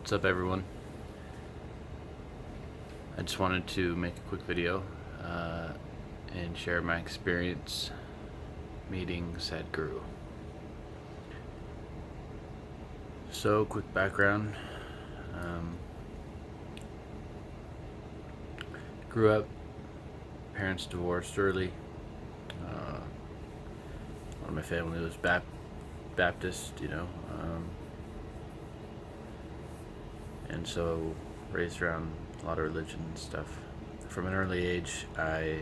What's up, everyone? I just wanted to make a quick video and share my experience meeting Sadhguru. So, quick background. Grew up, parents divorced early. One of my family was Baptist, and so raised around a lot of religion and stuff. From an early age, I,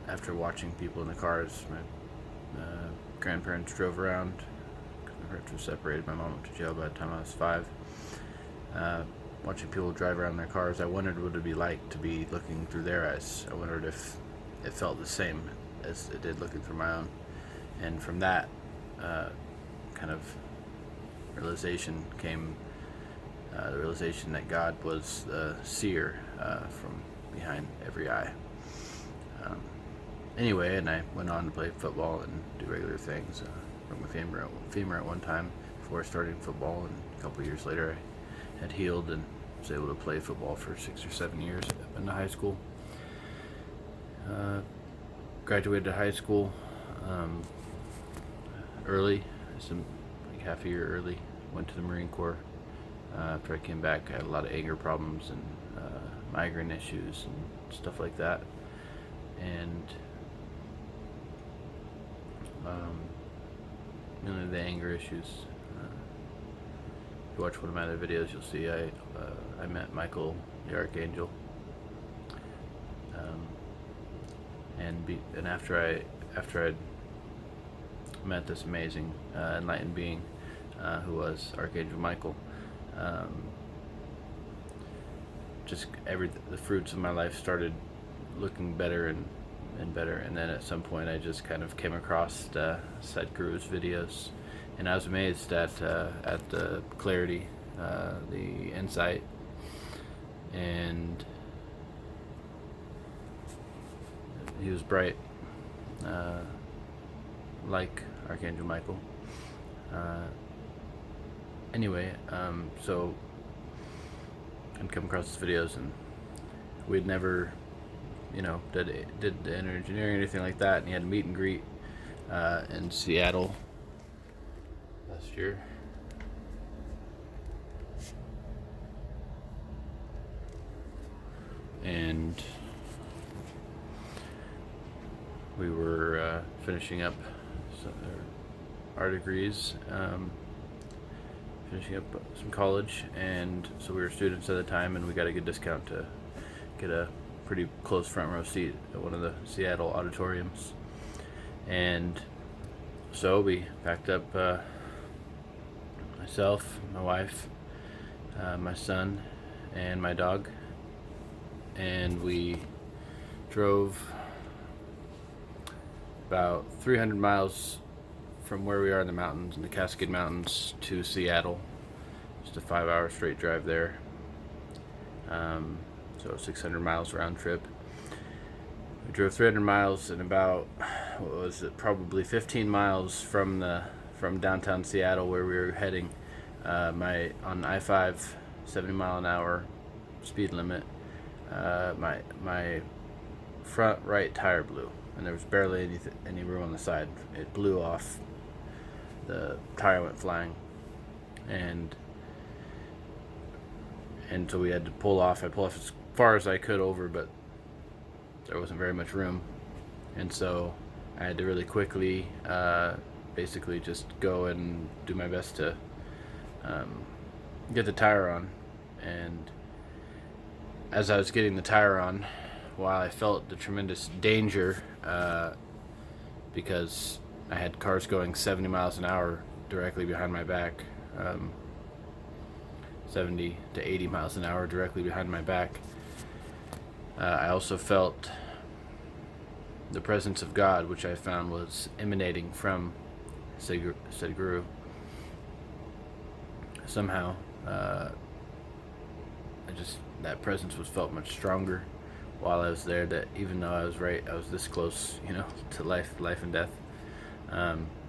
after watching people in the cars, my grandparents drove around. My parents were separated. My mom went to jail by the time I was 5. Watching people drive around in their cars, I wondered what it would be like to be looking through their eyes. I wondered if it felt the same as it did looking through my own. And from that kind of realization came the realization that God was the seer from behind every eye. Anyway, and I went on to play football and do regular things. Broke my femur at one time before starting football, and a couple years later I had healed and was able to play football for 6 or 7 years up into high school. Graduated high school early, like half a year early. Went to the Marine Corps. After I came back, I had a lot of anger problems and migraine issues and stuff like that. And mainly the anger issues. If you watch one of my other videos, you'll see I met Michael the Archangel. And after I met this amazing enlightened being who was Archangel Michael, just the fruits of my life started looking better and better. And then at some point I just kind of came across Sadhguru's videos, and I was amazed at the clarity, the insight, and he was bright, like Archangel Michael. Anyway, so I'd come across his videos, and we'd never, did the inner engineering or anything like that. And he had a meet and greet in Seattle last year. And we were finishing up our degrees, finishing up some college, and so we were students at the time, and we got a good discount to get a pretty close front row seat at one of the Seattle auditoriums. And so we packed up myself, my wife, my son, and my dog, and we drove about 300 miles from where we are in the mountains, in the Cascade Mountains, to Seattle. Just a 5-hour straight drive there. So 600 miles round trip. We drove 300 miles and about, probably 15 miles from downtown Seattle, where we were heading. On I-5, 70 mile an hour speed limit. My front right tire blew, and there was barely any room on the side. It blew off. The tire went flying, and so we had to pull off. I pulled off as far as I could over, but there wasn't very much room, and so I had to really quickly basically just go and do my best to get the tire on. And as I was getting the tire on, while I felt the tremendous danger, because I had cars going 70 miles an hour directly behind my back, 70 to 80 miles an hour directly behind my back. I also felt the presence of God, which I found was emanating from Sadhguru. Somehow, that presence was felt much stronger while I was there, that even though I was this close, to life and death,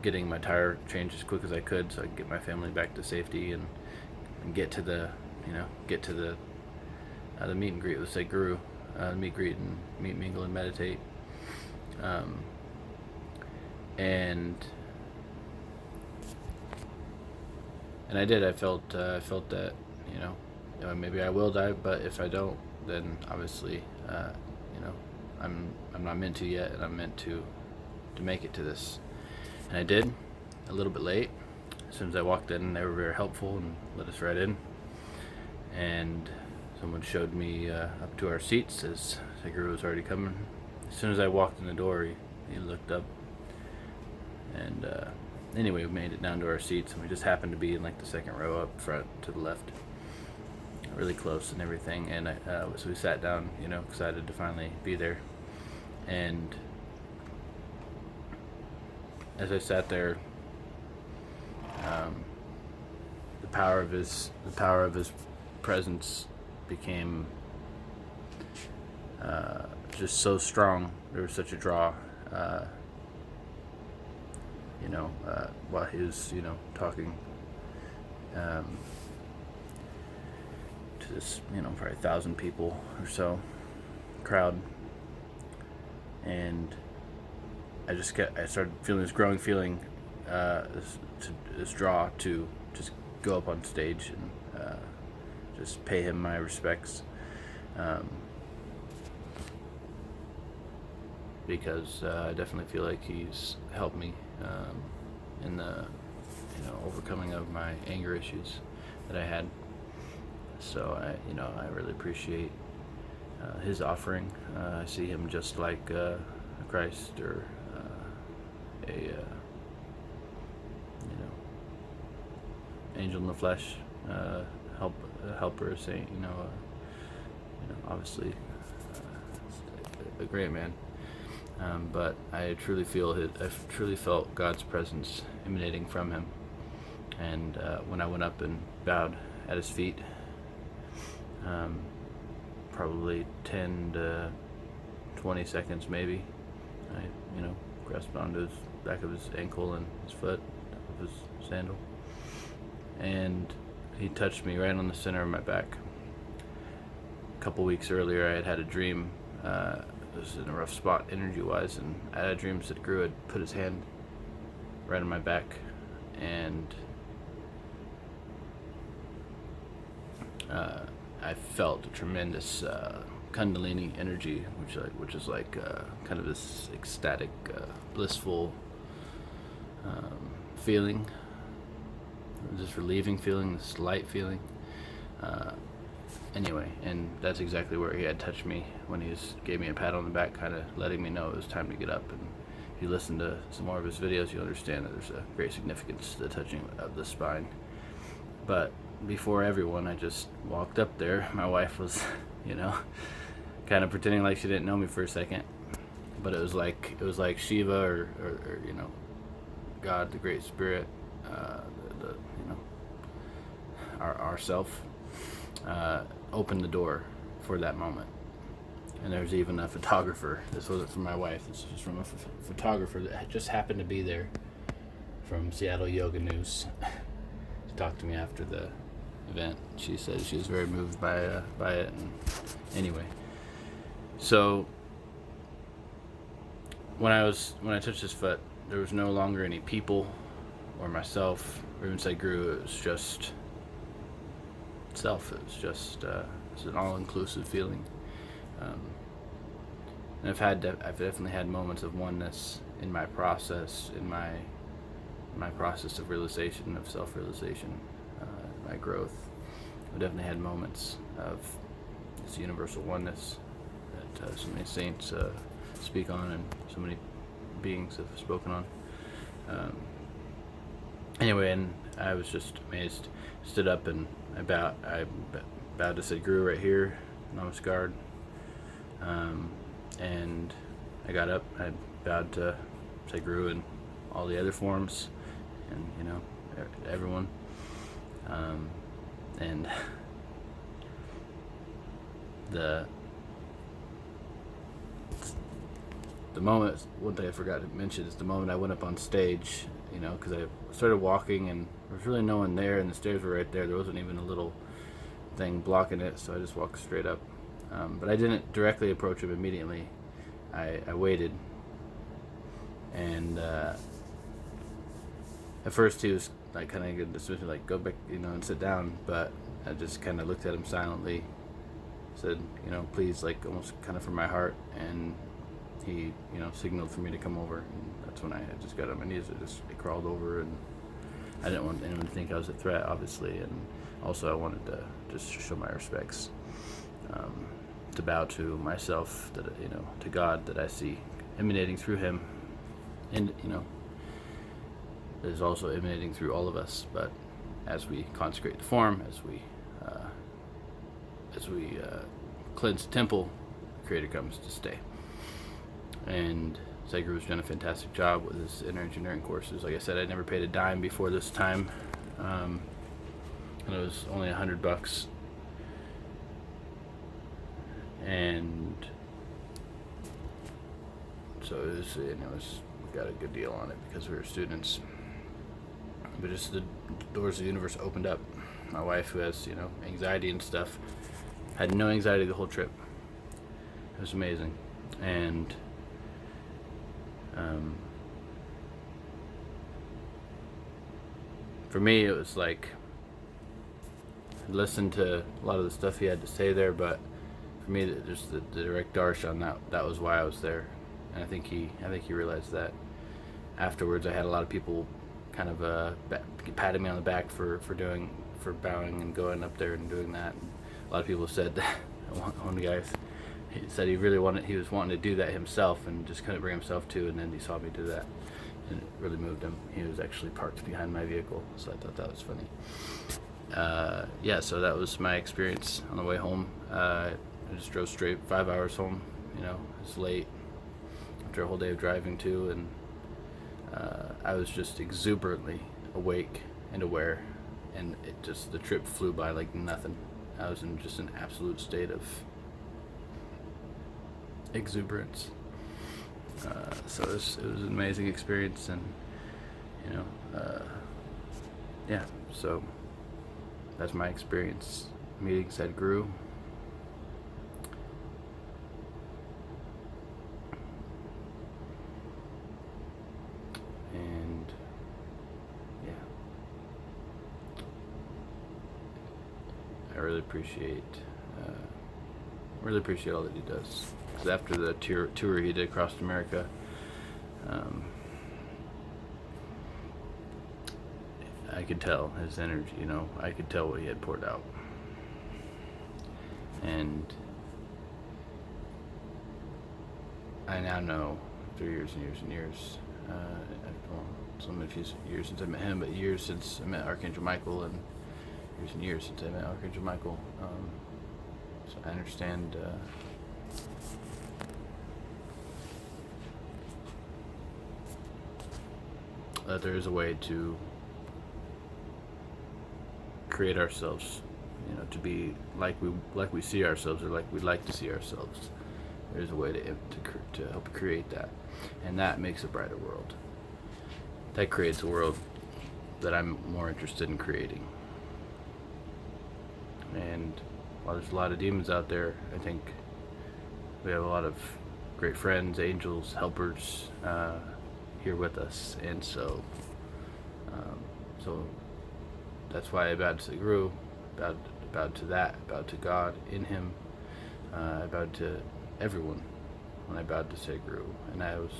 getting my tire changed as quick as I could so I could get my family back to safety and get to the meet and greet with Sadhguru, meet, greet, and meet, mingle, and meditate. And I did. I felt that maybe I will die, but if I don't, then obviously I'm not meant to yet, and I'm meant to make it to this. And I did, a little bit late. As soon as I walked in, they were very helpful and let us right in. And someone showed me up to our seats as Sadhguru was already coming. As soon as I walked in the door, he looked up. And anyway, we made it down to our seats, and we just happened to be in like the second row up front to the left, really close and everything. And so we sat down, excited to finally be there. And as I sat there, the power of his presence became just so strong. There was such a draw, while he was, talking to this, probably 1,000 people or so crowd, and I started feeling this growing feeling, this draw to just go up on stage and just pay him my respects, because I definitely feel like he's helped me in the overcoming of my anger issues that I had. So I really appreciate his offering. I see him just like a Christ or a angel in the flesh, helper, saint. Obviously a great man. But I truly felt God's presence emanating from him. And when I went up and bowed at his feet, probably 10 to 20 seconds maybe, I grasped onto his back of his ankle and his foot, top of his sandal, and he touched me right on the center of my back. A couple weeks earlier, I had a dream. It was in a rough spot energy-wise, and I had a dream Sadhguru had put his hand right on my back, and I felt a tremendous Kundalini energy, which is like kind of this ecstatic, blissful feeling, this relieving feeling, this light feeling. Anyway, and that's exactly where he had touched me when he gave me a pat on the back, kind of letting me know it was time to get up. And if you listen to some more of his videos, you'll understand that there's a great significance to the touching of the spine. But before everyone, I just walked up there. My wife was, kind of pretending like she didn't know me for a second, but it was like Shiva or God, the Great Spirit, our self, opened the door for that moment. And there's even a photographer. This wasn't from my wife. This was from a photographer that just happened to be there from Seattle Yoga News. She talked to me after the event. She said she was very moved by it. And anyway, so when I touched his foot, there was no longer any people or myself or even Sadhguru. It was just self. It was just it's an all-inclusive feeling. And I've definitely had moments of oneness in my process, in my process of realization, of self-realization, my growth. I've definitely had moments of this universal oneness that so many saints speak on, and so many beings have spoken on. Anyway, and I was just amazed. Stood up and I bowed to Sadhguru right here, namaskared, and I got up. I bowed to Sadhguru and all the other forms, and everyone, and the moment, one thing I forgot to mention is the moment I went up on stage, because I started walking and there was really no one there, and the stairs were right there. There wasn't even a little thing blocking it, so I just walked straight up. But I didn't directly approach him immediately. I waited, and at first he was like kind of going to dismiss me, like, go back, and sit down. But I just kind of looked at him silently, said, please, like almost kind of from my heart, and he, signaled for me to come over, and that's when I just got on my knees. I crawled over, and I didn't want anyone to think I was a threat, obviously, and also I wanted to just show my respects, to bow to myself, that to God, that I see emanating through him, and is also emanating through all of us. But as we consecrate the form, as we cleanse the temple, the Creator comes to stay. And Sadhguru's done a fantastic job with his inner engineering courses. Like I said, I never paid a dime before this time, and it was only $100, and so it was, we got a good deal on it because we were students. But just the doors of the universe opened up. My wife, who has anxiety and stuff, had no anxiety the whole trip. It was amazing. And for me, it was like, I listened to a lot of the stuff he had to say there, but for me, just the direct darshan, that was why I was there. And I think he realized that. Afterwards, I had a lot of people kind of patting me on the back for bowing and going up there and doing that. And a lot of people said that one guy, he said he was wanting to do that himself and just couldn't bring himself to, and then he saw me do that, and it really moved him. He was actually parked behind my vehicle, so I thought that was funny. So that was my experience on the way home. I just drove straight 5 hours home. It was late after a whole day of driving too, and I was just exuberantly awake and aware, and the trip flew by like nothing. I was in just an absolute state of exuberance. So it was an amazing experience, and so that's my experience meeting Sadhguru. And I really appreciate all that he does. Because after the tour he did across America, I could tell his energy. I could tell what he had poured out, and I now know, after years and years and years, a few years since I met him, but years since I met Archangel Michael, and years and years since I met Archangel Michael. So I understand that there is a way to create ourselves, to be like we see ourselves, or like we'd like to see ourselves. There's a way to help create that, and that makes a brighter world. That creates a world that I'm more interested in creating. And while there's a lot of demons out there, I think we have a lot of great friends, angels, helpers here with us, and so that's why I bowed to Sadhguru, bowed to that, bowed to God in him. I bowed to everyone when I bowed to Sadhguru, and I was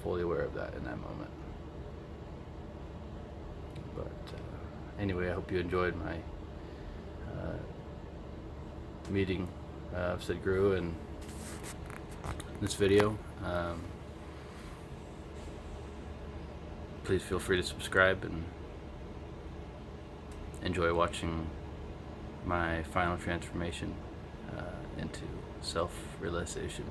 fully aware of that in that moment. But anyway, I hope you enjoyed my meeting of Sadhguru and this video. Please feel free to subscribe and enjoy watching my final transformation into self-realization.